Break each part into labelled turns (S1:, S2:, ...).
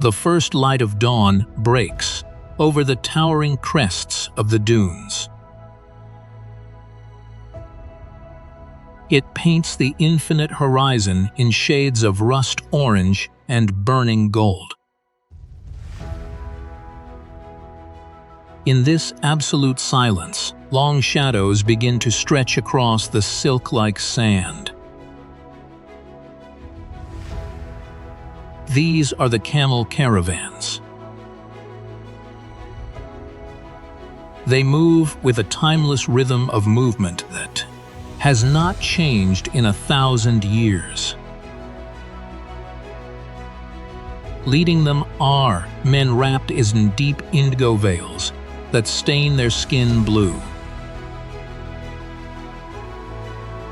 S1: The first light of dawn breaks over the towering crests of the dunes. It paints the infinite horizon in shades of rust orange and burning gold. In this absolute silence, long shadows begin to stretch across the silk-like sand. These are the camel caravans. They move with a timeless rhythm of movement that has not changed in 1,000 years. Leading them are men wrapped in deep indigo veils that stain their skin blue.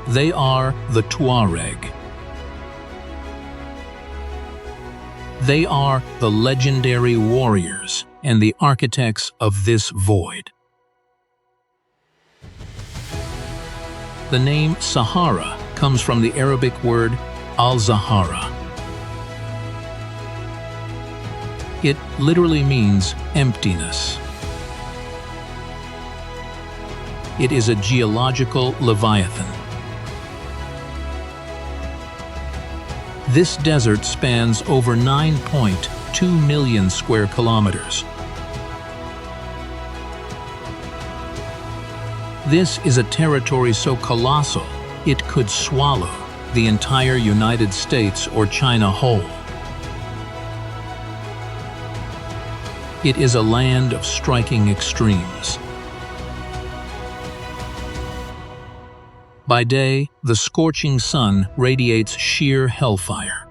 S1: They are the Tuareg. They are the legendary warriors and the architects of this void. The name Sahara comes from the Arabic word al-Zahara. It literally means emptiness. It is a geological leviathan. This desert spans over 9.2 million square kilometers. This is a territory so colossal it could swallow the entire United States or China whole. It is a land of striking extremes. By day, the scorching sun radiates sheer hellfire.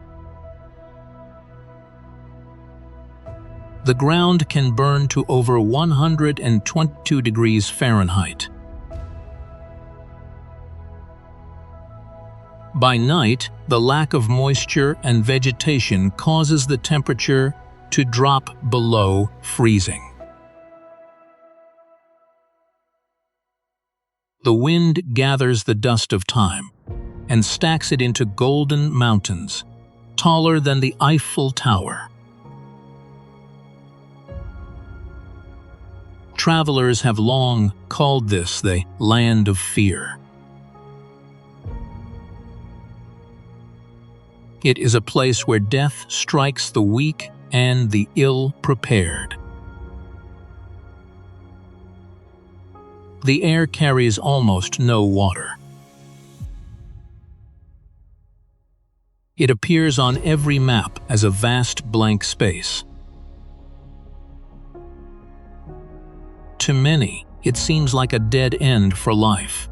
S1: The ground can burn to over 122 degrees Fahrenheit. By night, the lack of moisture and vegetation causes the temperature to drop below freezing. The wind gathers the dust of time and stacks it into golden mountains, taller than the Eiffel Tower. Travelers have long called this the land of fear. It is a place where death strikes the weak and the ill-prepared. The air carries almost no water. It appears on every map as a vast blank space. To many, it seems like a dead end for life.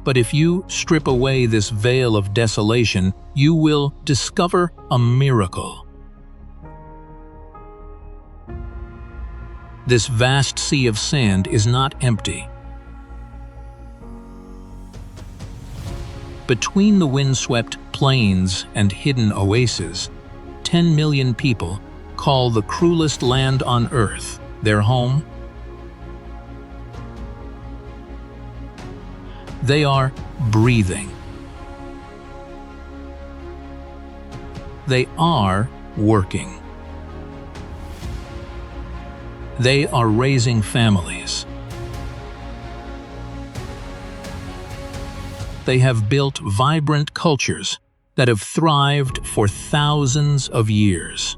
S1: But if you strip away this veil of desolation, you will discover a miracle. This vast sea of sand is not empty. Between the windswept plains and hidden oases, 10 million people call the cruelest land on earth their home. They are breathing. They are working. They are raising families. They have built vibrant cultures that have thrived for thousands of years.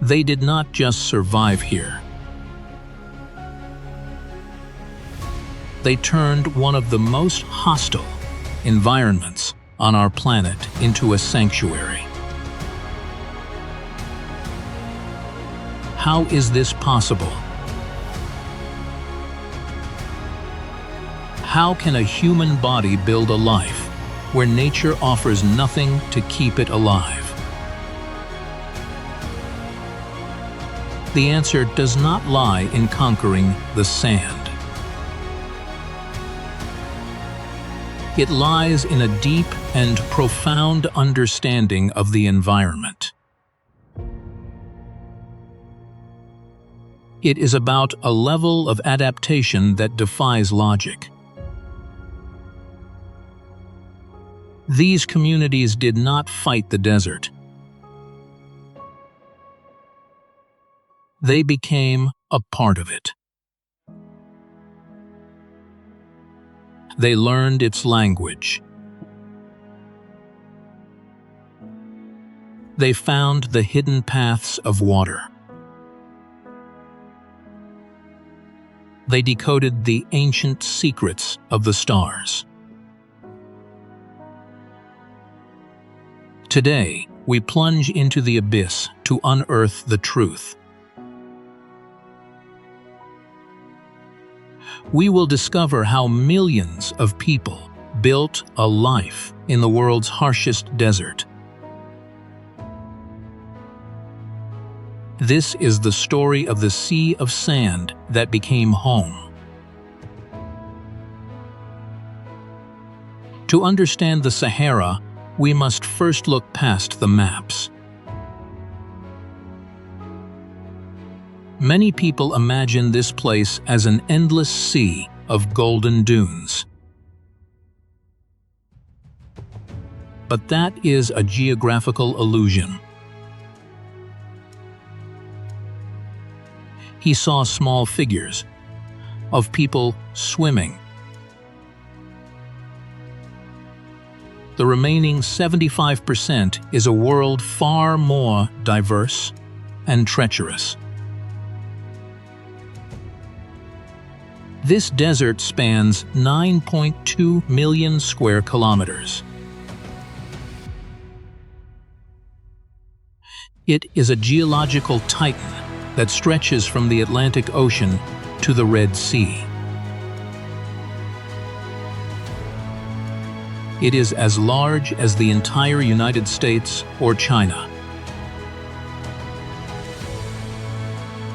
S1: They did not just survive here. They turned one of the most hostile environments on our planet into a sanctuary. How is this possible? How can a human body build a life where nature offers nothing to keep it alive? The answer does not lie in conquering the sand. It lies in a deep and profound understanding of the environment. It is about a level of adaptation that defies logic. These communities did not fight the desert. They became a part of it. They learned its language. They found the hidden paths of water. They decoded the ancient secrets of the stars. Today, we plunge into the abyss to unearth the truth. We will discover how millions of people built a life in the world's harshest desert. This is the story of the sea of sand that became home. To understand the Sahara, we must first look past the maps. Many people imagine this place as an endless sea of golden dunes. But that is a geographical illusion. He saw small figures of people swimming. The remaining 75% is a world far more diverse and treacherous. This desert spans 9.2 million square kilometers. It is a geological titan that stretches from the Atlantic Ocean to the Red Sea. It is as large as the entire United States or China.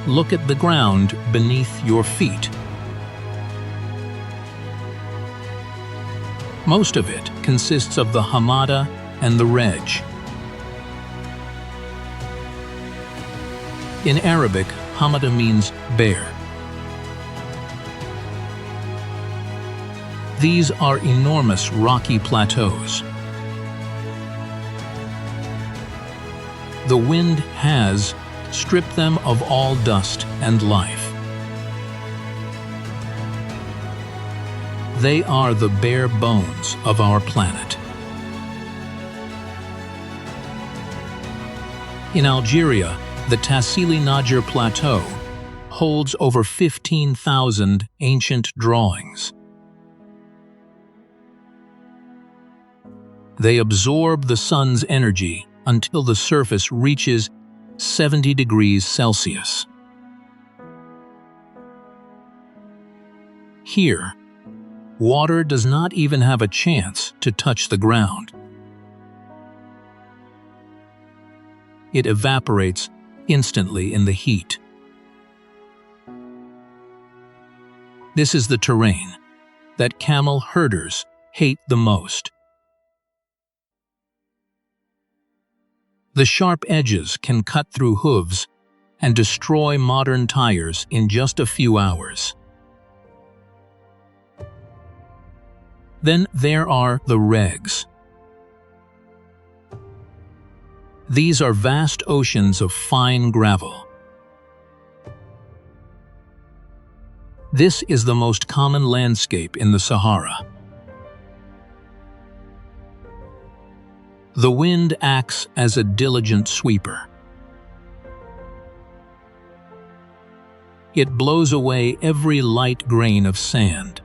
S1: Look at the ground beneath your feet. Most of it consists of the hamada and the reg. In Arabic, hamada means bear. These are enormous rocky plateaus. The wind has stripped them of all dust and life. They are the bare bones of our planet. In Algeria, the Tassili Plateau holds over 15,000 ancient drawings. They absorb the sun's energy until the surface reaches 70 degrees Celsius. Here, water does not even have a chance to touch the ground. It evaporates instantly in the heat. This is the terrain that camel herders hate the most. The sharp edges can cut through hooves and destroy modern tires in just a few hours. Then there are the regs. These are vast oceans of fine gravel. This is the most common landscape in the Sahara. The wind acts as a diligent sweeper. It blows away every light grain of sand.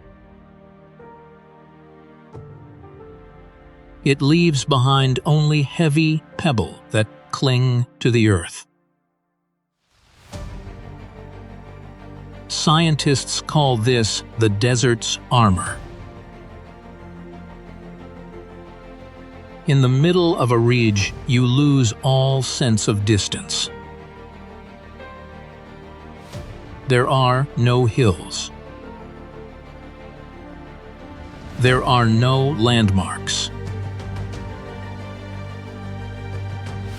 S1: It leaves behind only heavy pebble that cling to the earth. Scientists call this the desert's armor. In the middle of a ridge, you lose all sense of distance. There are no hills. There are no landmarks.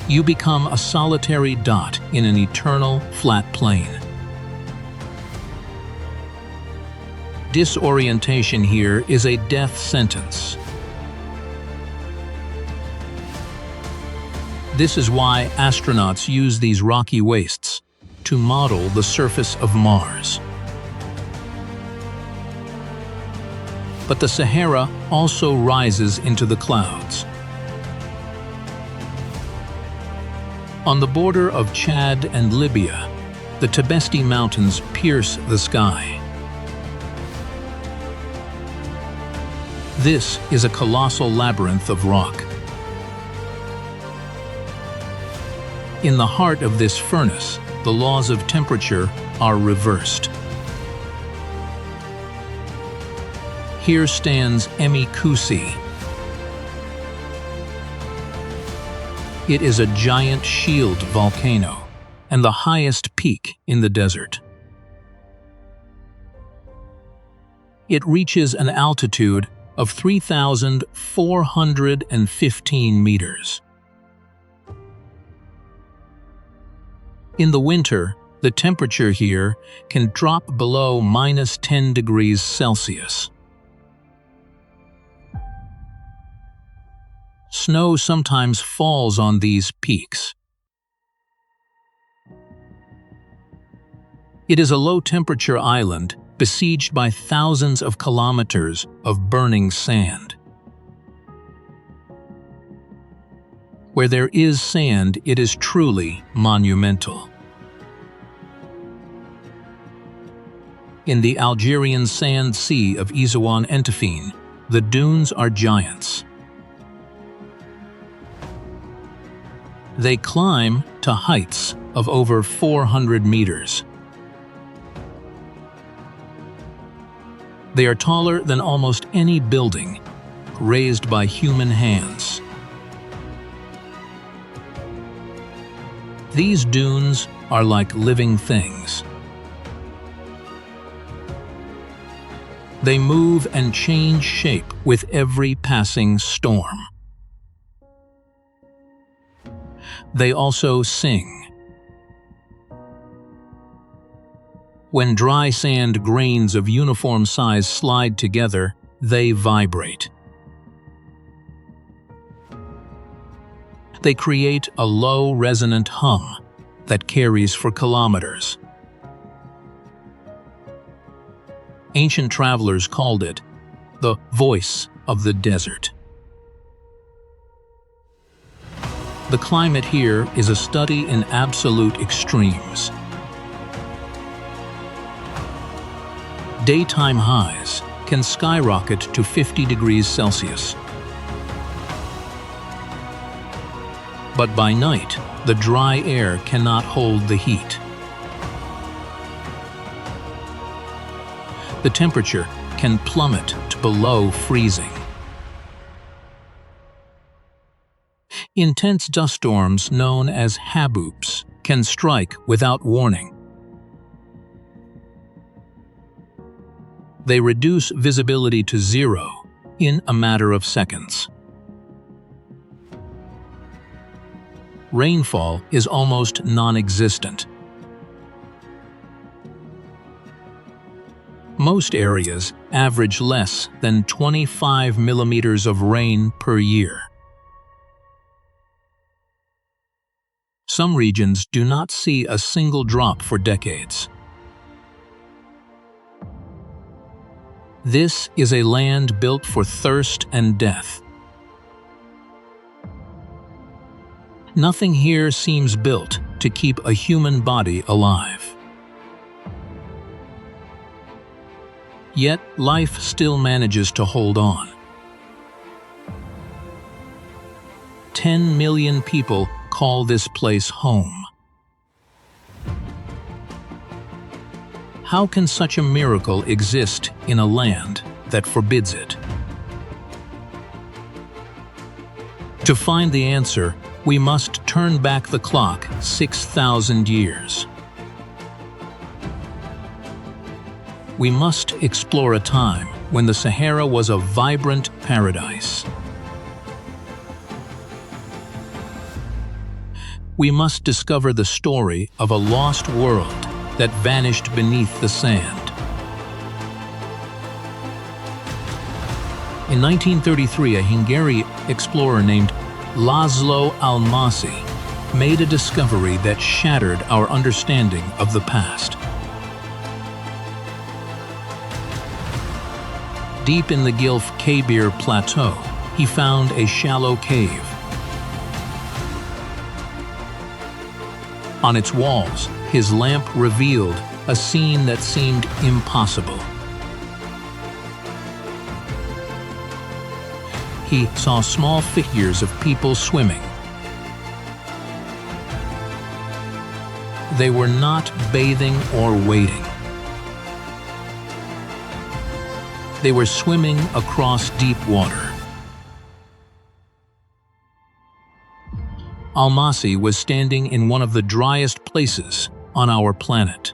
S1: You become a solitary dot in an eternal flat plain. Disorientation here is a death sentence. This is why astronauts use these rocky wastes to model the surface of Mars. But the Sahara also rises into the clouds. On the border of Chad and Libya, the Tibesti Mountains pierce the sky. This is a colossal labyrinth of rock. In the heart of this furnace, the laws of temperature are reversed. Here stands Emi Kusi. It is a giant shield volcano and the highest peak in the desert. It reaches an altitude of 3,415 meters. In the winter, the temperature here can drop below -10 degrees Celsius. Snow sometimes falls on these peaks. It is a low-temperature island besieged by thousands of kilometers of burning sand. Where there is sand, it is truly monumental. In the Algerian sand sea of Izawan Entefine, the dunes are giants. They climb to heights of over 400 meters. They are taller than almost any building, raised by human hands. These dunes are like living things. They move and change shape with every passing storm. They also sing. When dry sand grains of uniform size slide together, they vibrate. They create a low, resonant hum that carries for kilometers. Ancient travelers called it the voice of the desert. The climate here is a study in absolute extremes. Daytime highs can skyrocket to 50 degrees Celsius. But by night, the dry air cannot hold the heat. The temperature can plummet to below freezing. Intense dust storms known as haboops can strike without warning. They reduce visibility to zero in a matter of seconds. Rainfall is almost non-existent. Most areas average less than 25 millimeters of rain per year. Some regions do not see a single drop for decades. This is a land built for thirst and death. Nothing here seems built to keep a human body alive. Yet life still manages to hold on. 10 million people call this place home. How can such a miracle exist in a land that forbids it? To find the answer, we must turn back the clock 6,000 years. We must explore a time when the Sahara was a vibrant paradise. We must discover the story of a lost world that vanished beneath the sand. In 1933, a Hungarian explorer named Laszlo Almasi made a discovery that shattered our understanding of the past. Deep in the Gilf Kabir Plateau, he found a shallow cave. On its walls, his lamp revealed a scene that seemed impossible. He saw small figures of people swimming. They were not bathing or wading. They were swimming across deep water. Almasi was standing in one of the driest places on our planet.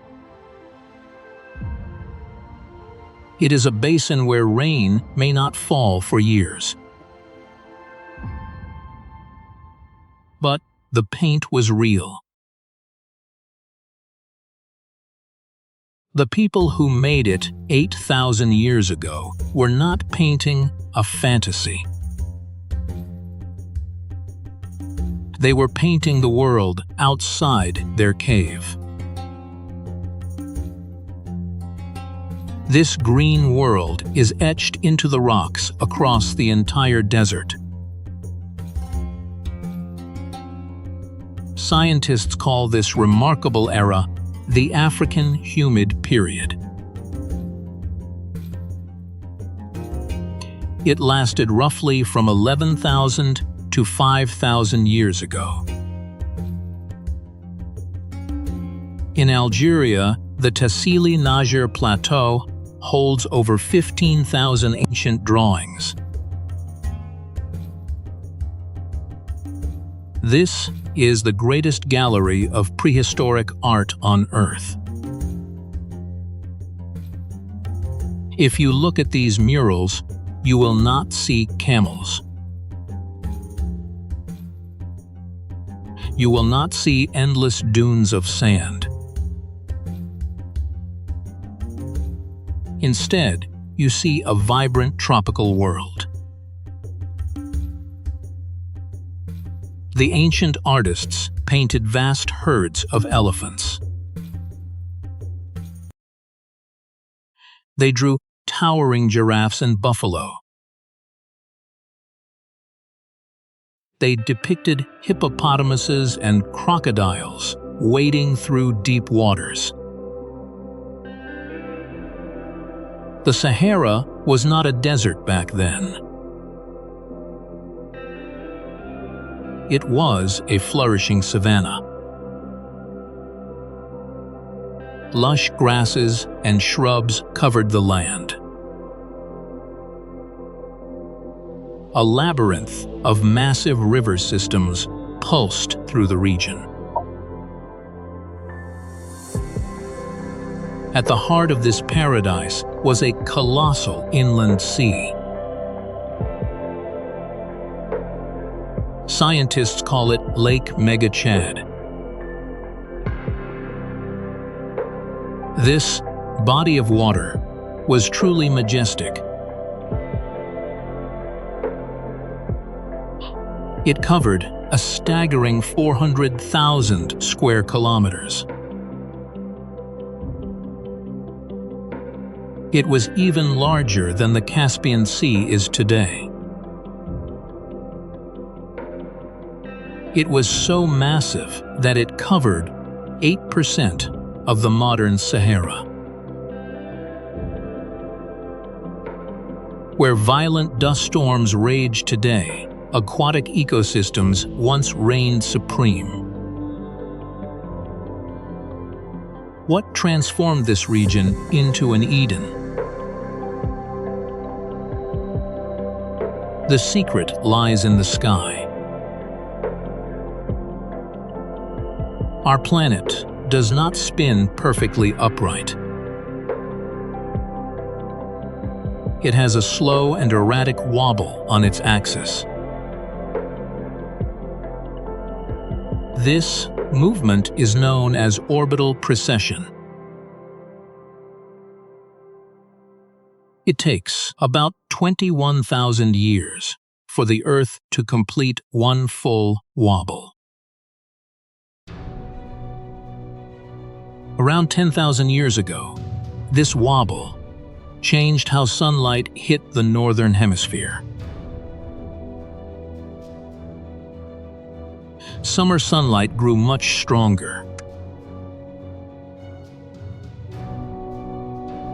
S1: It is a basin where rain may not fall for years. But the paint was real. The people who made it 8,000 years ago were not painting a fantasy. They were painting the world outside their cave. This green world is etched into the rocks across the entire desert. Scientists call this remarkable era the African Humid Period. It lasted roughly from 11,000 to 5,000 years ago. In Algeria, the Tassili Plateau holds over 15,000 ancient drawings. This is the greatest gallery of prehistoric art on Earth. If you look at these murals, you will not see camels. You will not see endless dunes of sand. Instead, you see a vibrant tropical world. The ancient artists painted vast herds of elephants. They drew towering giraffes and buffalo. They depicted hippopotamuses and crocodiles wading through deep waters. The Sahara was not a desert back then. It was a flourishing savanna. Lush grasses and shrubs covered the land. A labyrinth of massive river systems pulsed through the region. At the heart of this paradise was a colossal inland sea. Scientists call it Lake Megachad. This body of water was truly majestic. It covered a staggering 400,000 square kilometers. It was even larger than the Caspian Sea is today. It was so massive that it covered 8% of the modern Sahara. Where violent dust storms rage today, aquatic ecosystems once reigned supreme. What transformed this region into an Eden? The secret lies in the sky. Our planet does not spin perfectly upright. It has a slow and erratic wobble on its axis. This movement is known as orbital precession. It takes about 21,000 years for the Earth to complete one full wobble. Around 10,000 years ago, this wobble changed how sunlight hit the northern hemisphere. Summer sunlight grew much stronger.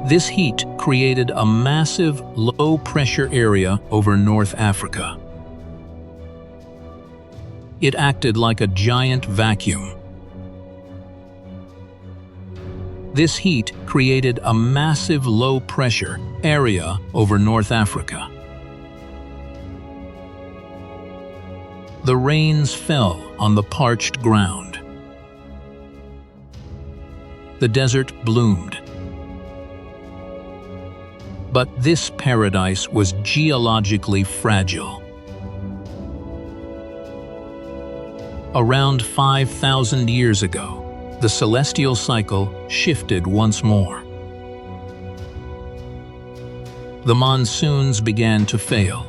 S1: This heat created a massive low-pressure area over North Africa. It acted like a giant vacuum. This heat created a massive low-pressure area over North Africa. The rains fell on the parched ground. The desert bloomed. But this paradise was geologically fragile. Around 5,000 years ago, the celestial cycle shifted once more. The monsoons began to fail.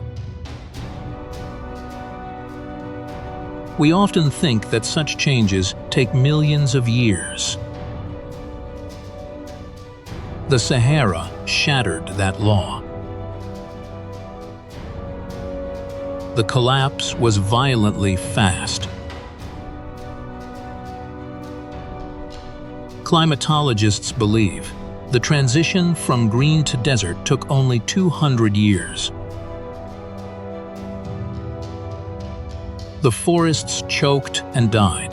S1: We often think that such changes take millions of years. The Sahara shattered that law. The collapse was violently fast. Climatologists believe the transition from green to desert took only 200 years. The forests choked and died.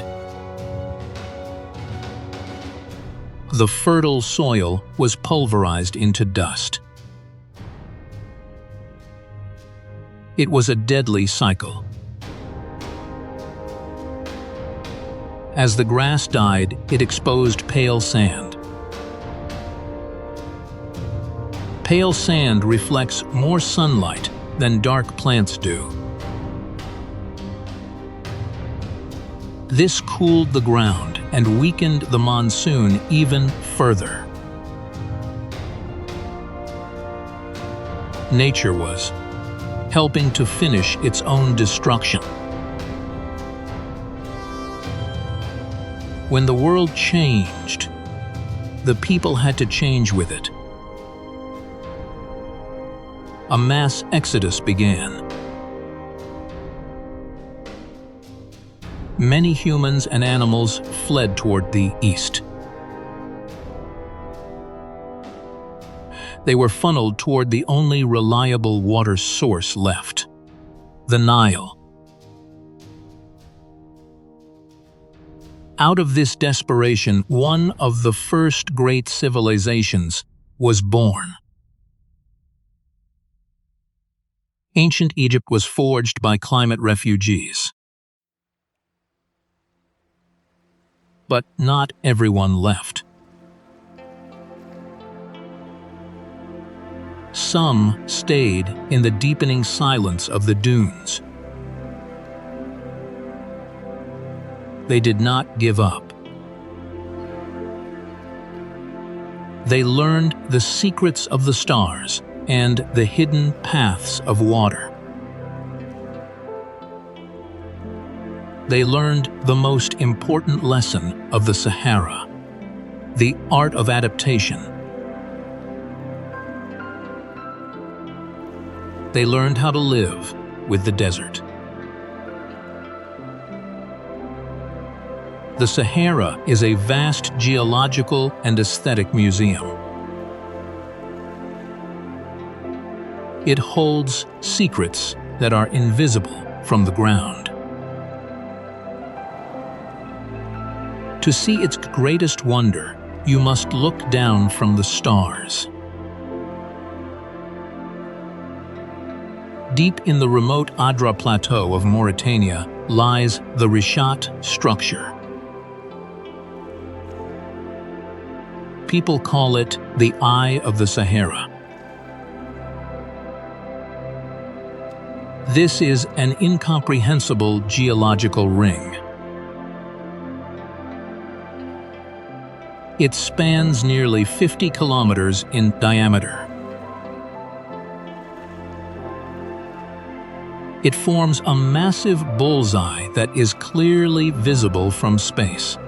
S1: The fertile soil was pulverized into dust. It was a deadly cycle. As the grass died, it exposed pale sand. Pale sand reflects more sunlight than dark plants do. This cooled the ground and weakened the monsoon even further. Nature was helping to finish its own destruction. When the world changed, the people had to change with it. A mass exodus began. Many humans and animals fled toward the east. They were funneled toward the only reliable water source left, the Nile. Out of this desperation, one of the first great civilizations was born. Ancient Egypt was forged by climate refugees. But not everyone left. Some stayed in the deepening silence of the dunes. They did not give up. They learned the secrets of the stars and the hidden paths of water. They learned the most important lesson of the Sahara, the art of adaptation. They learned how to live with the desert. The Sahara is a vast geological and aesthetic museum. It holds secrets that are invisible from the ground. To see its greatest wonder, you must look down from the stars. Deep in the remote Adra Plateau of Mauritania lies the Richat structure. People call it the Eye of the Sahara. This is an incomprehensible geological ring. It spans nearly 50 kilometers in diameter. It forms a massive bullseye that is clearly visible from space.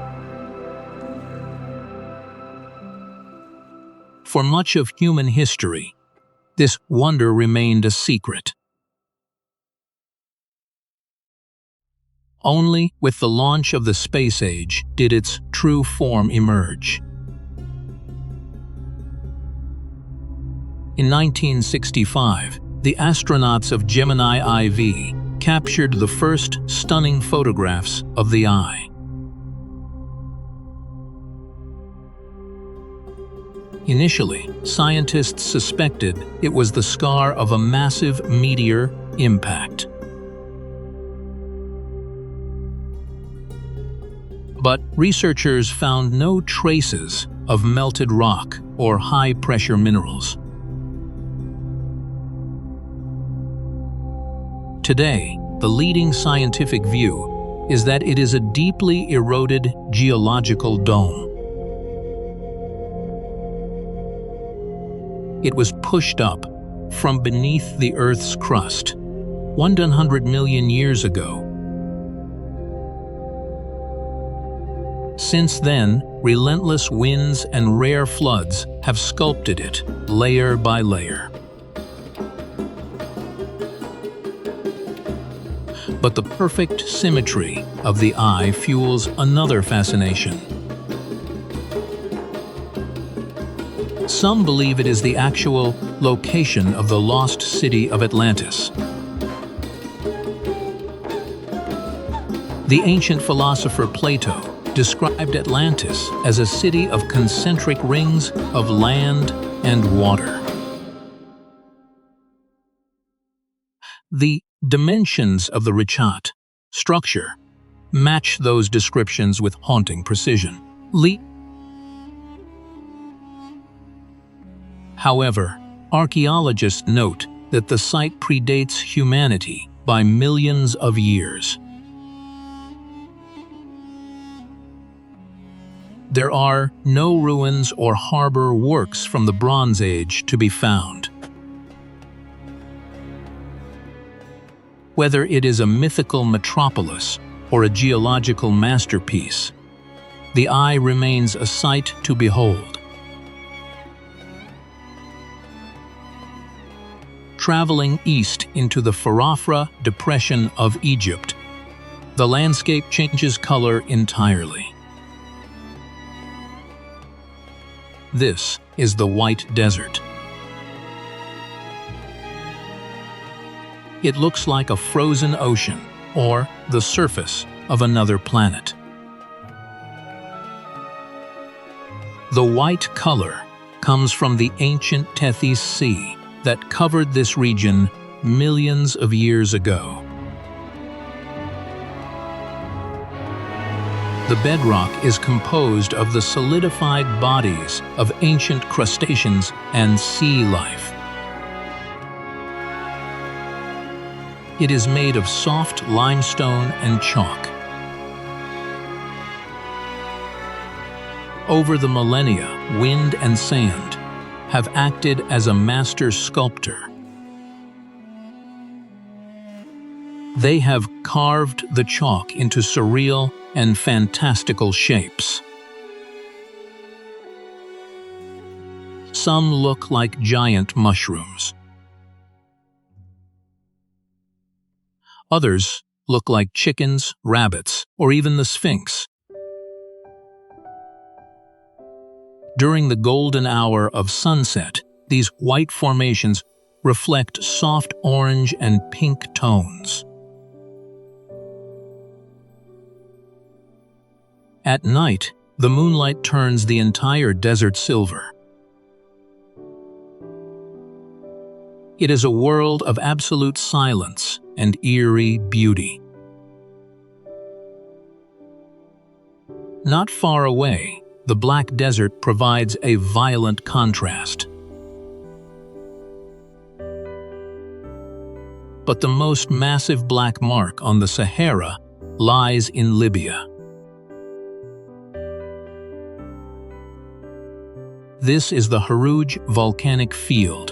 S1: For much of human history, this wonder remained a secret. Only with the launch of the space age did its true form emerge. In 1965, the astronauts of Gemini IV captured the first stunning photographs of the eye. Initially, scientists suspected it was the scar of a massive meteor impact. But researchers found no traces of melted rock or high-pressure minerals. Today, the leading scientific view is that it is a deeply eroded geological dome. It was pushed up from beneath the Earth's crust 100 million years ago. Since then, relentless winds and rare floods have sculpted it layer by layer. But the perfect symmetry of the eye fuels another fascination. Some believe it is the actual location of the lost city of Atlantis. The ancient philosopher Plato described Atlantis as a city of concentric rings of land and water. The dimensions of the Richat structure match those descriptions with haunting precision. However, archaeologists note that the site predates humanity by millions of years. There are no ruins or harbor works from the Bronze Age to be found. Whether it is a mythical metropolis or a geological masterpiece, the eye remains a sight to behold. Traveling east into the Farafra Depression of Egypt, the landscape changes color entirely. This is the White Desert. It looks like a frozen ocean or the surface of another planet. The white color comes from the ancient Tethys Sea that covered this region millions of years ago. The bedrock is composed of the solidified bodies of ancient crustaceans and sea life. It is made of soft limestone and chalk. Over the millennia, wind and sand have acted as a master sculptor. They have carved the chalk into surreal and fantastical shapes. Some look like giant mushrooms. Others look like chickens, rabbits, or even the Sphinx. During the golden hour of sunset, these white formations reflect soft orange and pink tones. At night, the moonlight turns the entire desert silver. It is a world of absolute silence and eerie beauty. Not far away, the Black Desert provides a violent contrast. But the most massive black mark on the Sahara lies in Libya. This is the Harouj volcanic field.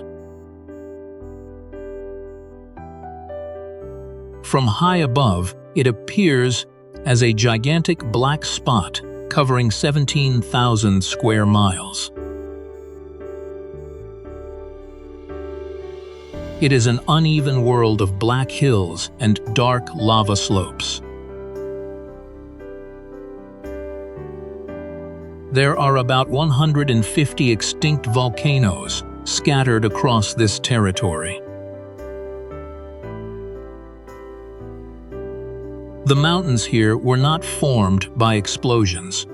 S1: From high above, it appears as a gigantic black spot covering 17,000 square miles. It is an uneven world of black hills and dark lava slopes. There are about 150 extinct volcanoes scattered across this territory. The mountains here were not formed by explosions.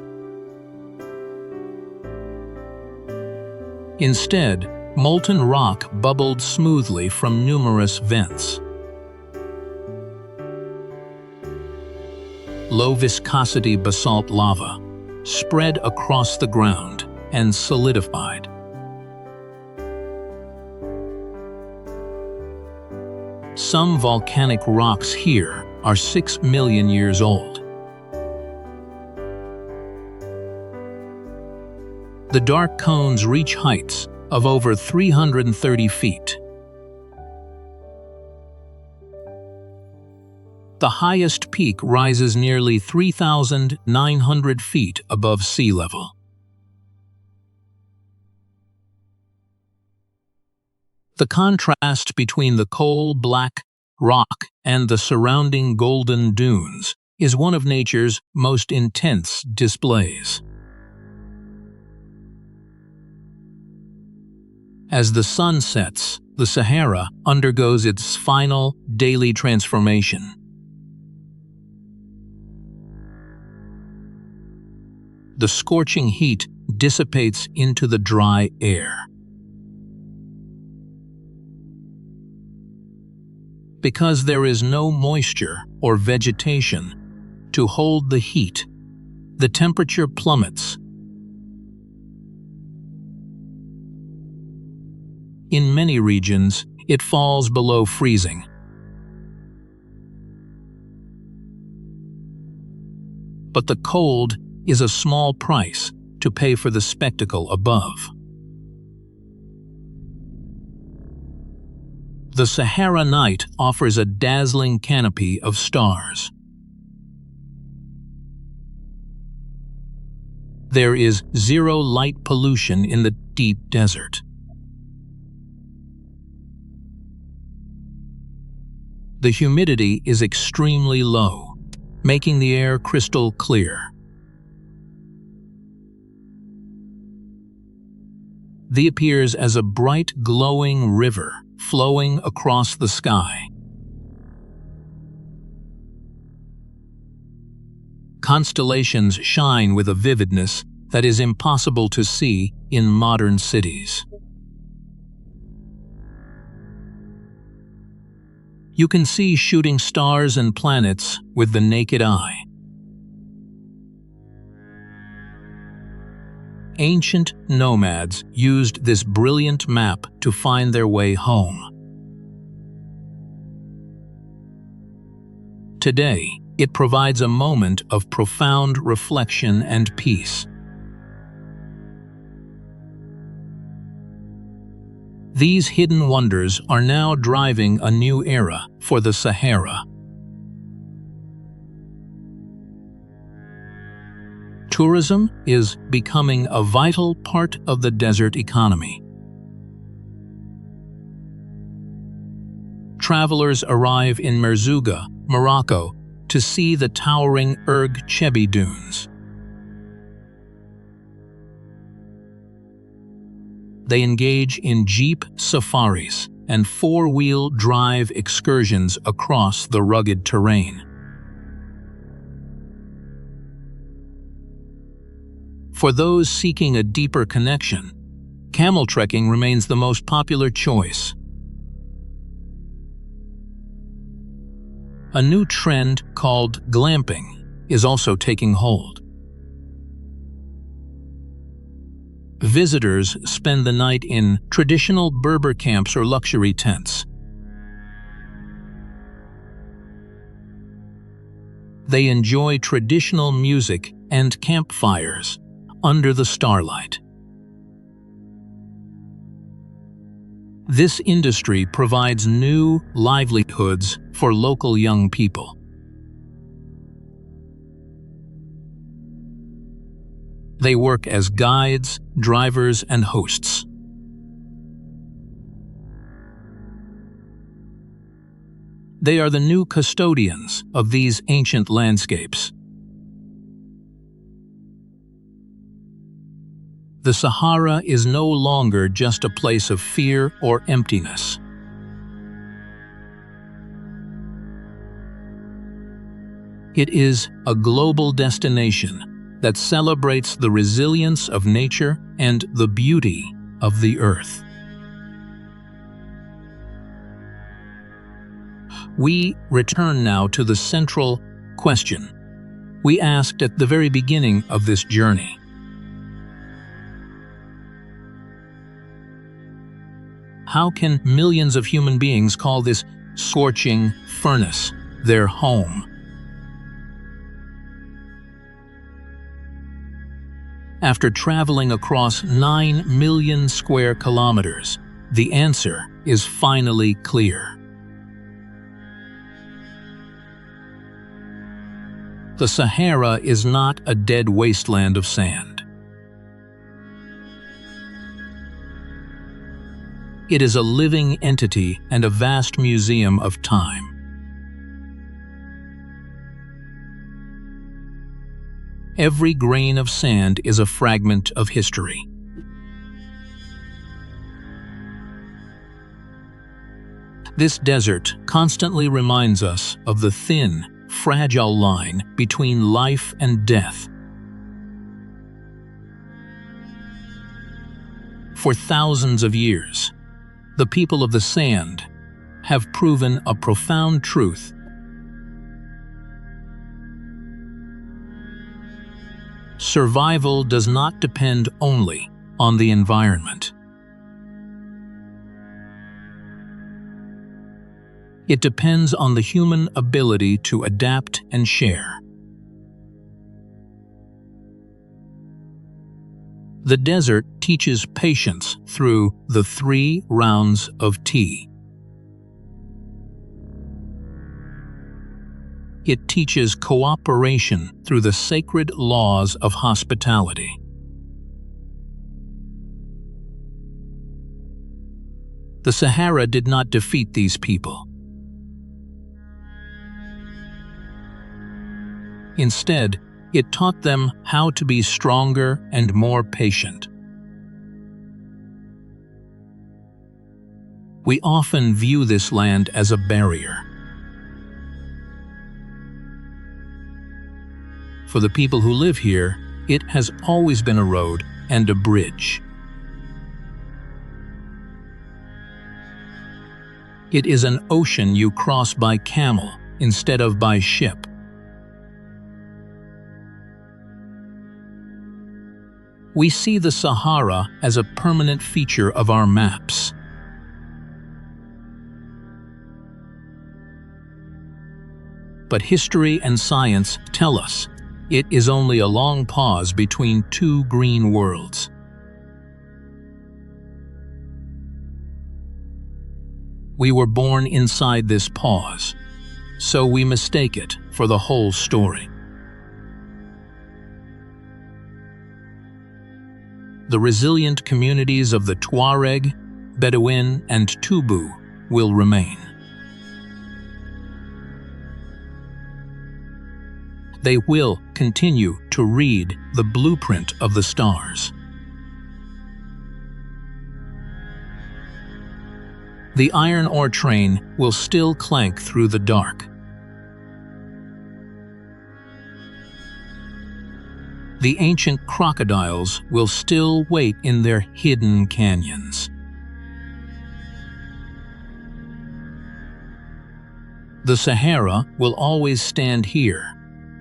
S1: Instead, molten rock bubbled smoothly from numerous vents. Low-viscosity basalt lava spread across the ground and solidified. Some volcanic rocks here are 6 million years old. The dark cones reach heights of over 330 feet. The highest peak rises nearly 3,900 feet above sea level. The contrast between the coal black rock and the surrounding golden dunes is one of nature's most intense displays. As the sun sets, the Sahara undergoes its final daily transformation. The scorching heat dissipates into the dry air. Because there is no moisture or vegetation to hold the heat, the temperature plummets. In many regions, it falls below freezing. But the cold is a small price to pay for the spectacle above. The Sahara night offers a dazzling canopy of stars. There is zero light pollution in the deep desert. The humidity is extremely low, making the air crystal clear. The appears as a bright, glowing river flowing across the sky. Constellations shine with a vividness that is impossible to see in modern cities. You can see shooting stars and planets with the naked eye. Ancient nomads used this brilliant map to find their way home. Today, it provides a moment of profound reflection and peace. These hidden wonders are now driving a new era for the Sahara. Tourism is becoming a vital part of the desert economy. Travelers arrive in Merzouga, Morocco, to see the towering Erg Chebi dunes. They engage in jeep safaris and four-wheel drive excursions across the rugged terrain. For those seeking a deeper connection, camel trekking remains the most popular choice. A new trend called glamping is also taking hold. Visitors spend the night in traditional Berber camps or luxury tents. They enjoy traditional music and campfires under the starlight. This industry provides new livelihoods for local young people. They work as guides, drivers, and hosts. They are the new custodians of these ancient landscapes. The Sahara is no longer just a place of fear or emptiness. It is a global destination that celebrates the resilience of nature and the beauty of the earth. We return now to the central question we asked at the very beginning of this journey. How can millions of human beings call this scorching furnace their home? After traveling across 9 million square kilometers, the answer is finally clear. The Sahara is not a dead wasteland of sand. It is a living entity and a vast museum of time. Every grain of sand is a fragment of history. This desert constantly reminds us of the thin, fragile line between life and death. For thousands of years, the people of the sand have proven a profound truth. Survival does not depend only on the environment. It depends on the human ability to adapt and share. The desert teaches patience through the 3 rounds of tea. It teaches cooperation through the sacred laws of hospitality. The Sahara did not defeat these people. Instead, it taught them how to be stronger and more patient. We often view this land as a barrier. For the people who live here, it has always been a road and a bridge. It is an ocean you cross by camel instead of by ship. We see the Sahara as a permanent feature of our maps. But history and science tell us it is only a long pause between 2 green worlds. We were born inside this pause, so we mistake it for the whole story. The resilient communities of the Tuareg, Bedouin, and Tubu will remain. They will continue to read the blueprint of the stars. The iron ore train will still clank through the dark. The ancient crocodiles will still wait in their hidden canyons. The Sahara will always stand here,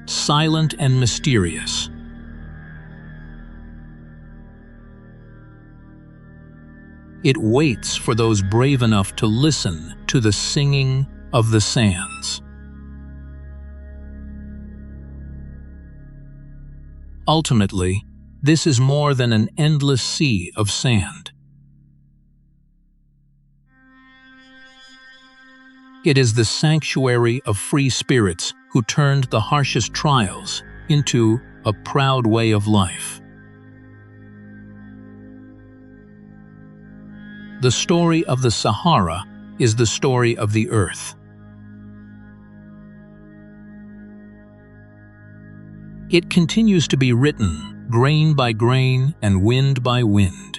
S1: silent and mysterious. It waits for those brave enough to listen to the singing of the sands. Ultimately, this is more than an endless sea of sand. It is the sanctuary of free spirits who turned the harshest trials into a proud way of life. The story of the Sahara is the story of the earth. It continues to be written, grain by grain and wind by wind.